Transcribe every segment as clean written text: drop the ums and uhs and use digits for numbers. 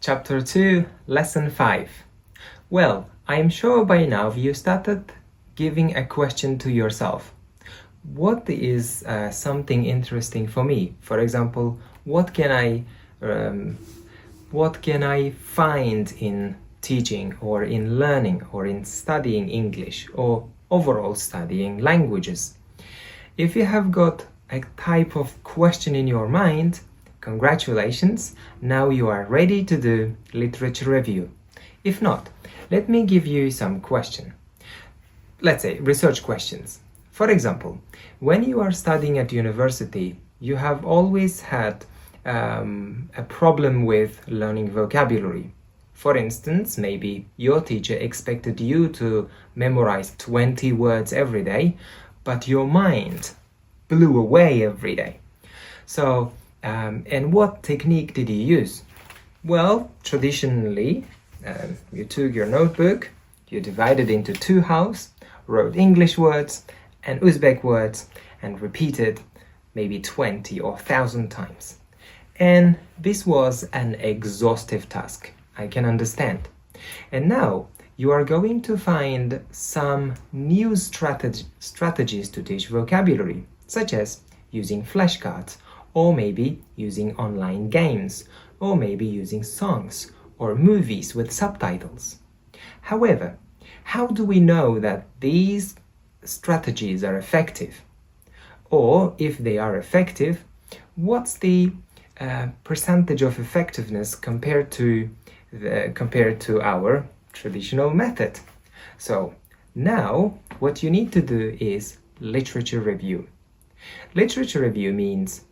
Chapter 2, Lesson 5. Well, I'm sure by now you started giving a question to yourself. What is something interesting for me? For example, um, what can I find in teaching or in learning or in studying English or overall studying languages? If you have got a type of question in your mind, congratulations, now you are ready to do literature review. If not, let me give you some questions. Let's say research questions. For example, when you are studying at university, you have always had a problem with learning vocabulary. For instance, maybe your teacher expected you to memorize 20 words every day, but your mind blew away every day. So, and what technique did you use? Well, traditionally, you took your notebook, you divided into two halves, wrote English words and Uzbek words, and repeated maybe 20 or 1,000 times. And this was an exhaustive task, I can understand. And now you are going to find some new strategies to teach vocabulary, such as using flashcards, or maybe using online games, or maybe using songs or movies with subtitles. However, how do we know that these strategies are effective? Or if they are effective, what's the percentage of effectiveness compared to our traditional method? So now what you need to do is literature review. Literature review means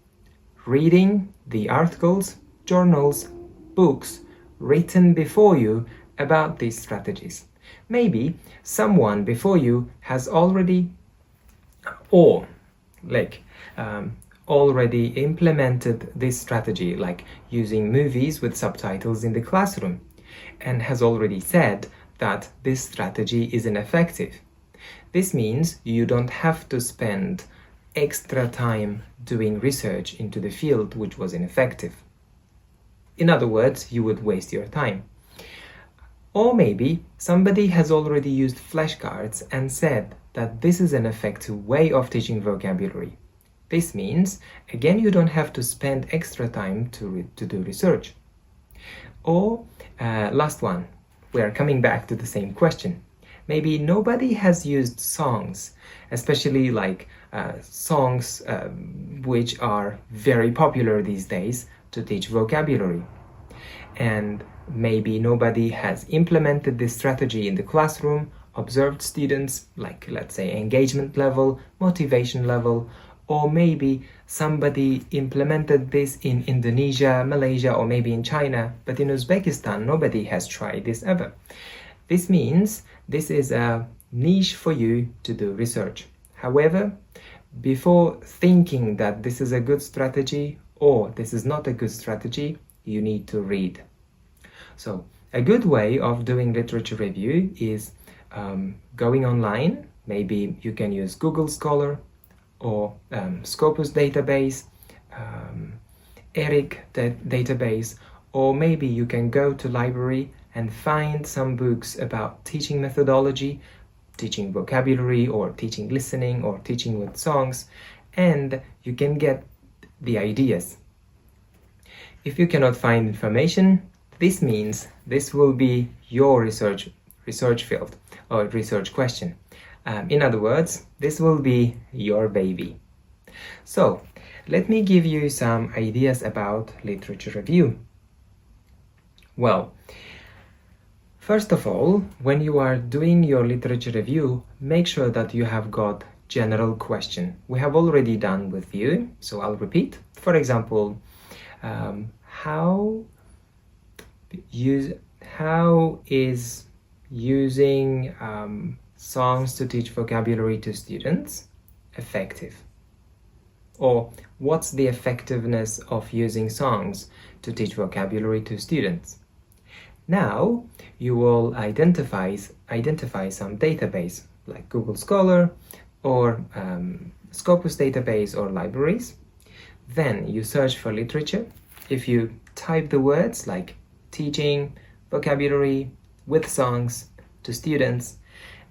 reading the articles, journals, books written before you about these strategies. Maybe someone before you has already already implemented this strategy, like using movies with subtitles in the classroom, and has already said that this strategy is ineffective. This means you don't have to spend extra time doing research into the field which was ineffective. In other words, you would waste your time. Or maybe somebody has already used flashcards and said that this is an effective way of teaching vocabulary. This means, again, you don't have to spend extra time to do research. Or, last one, we are coming back to the same question. Maybe nobody has used songs, especially like songs which are very popular these days to teach vocabulary. And maybe nobody has implemented this strategy in the classroom, observed students, like let's say engagement level, motivation level, or maybe somebody implemented this in Indonesia, Malaysia, or maybe in China, but in Uzbekistan nobody has tried this ever. This means this is a niche for you to do research. However, before thinking that this is a good strategy or this is not a good strategy, you need to read. So a good way of doing literature review is going online. Maybe you can use Google Scholar or Scopus database, ERIC database, or maybe you can go to library and find some books about teaching methodology, teaching vocabulary, or teaching listening, or teaching with songs, and you can get the ideas. If you cannot find information, this means this will be your research field or research question. In other words, this will be your baby. So, let me give you some ideas about literature review. Well, first of all, when you are doing your literature review, make sure that you have got general question. We have already done with you, so I'll repeat. For example, how is using songs to teach vocabulary to students effective? Or what's the effectiveness of using songs to teach vocabulary to students? Now you will identify some database like Google Scholar or Scopus database or libraries. Then you search for literature. If you type the words like teaching vocabulary with songs to students,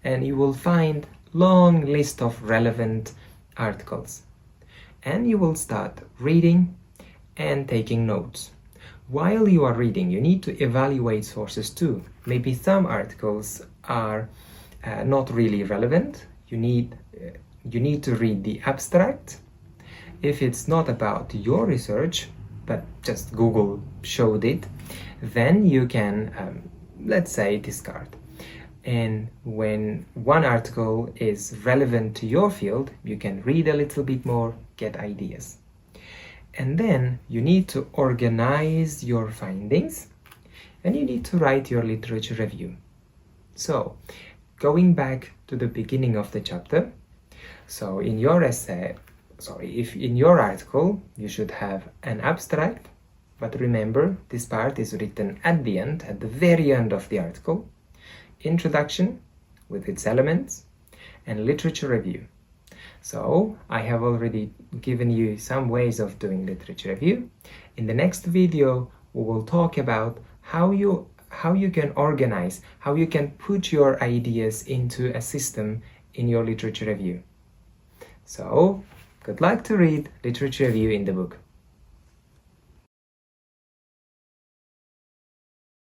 and you will find long list of relevant articles. And you will start reading and taking notes. While you are reading, you need to evaluate sources too. Maybe some articles are not really relevant. You need to read the abstract. If it's not about your research, but just Google showed it, then you can, let's say, discard. And when one article is relevant to your field, you can read a little bit more, get ideas. And then you need to organize your findings, and you need to write your literature review. So, going back to the beginning of the chapter, so in your if in your article, you should have an abstract, but remember, this part is written at the end, at the very end of the article, introduction with its elements, and literature review. So, I have already given you some ways of doing literature review. In the next video, we will talk about how you can organize, how you can put your ideas into a system in your literature review. So, good luck to read literature review in the book.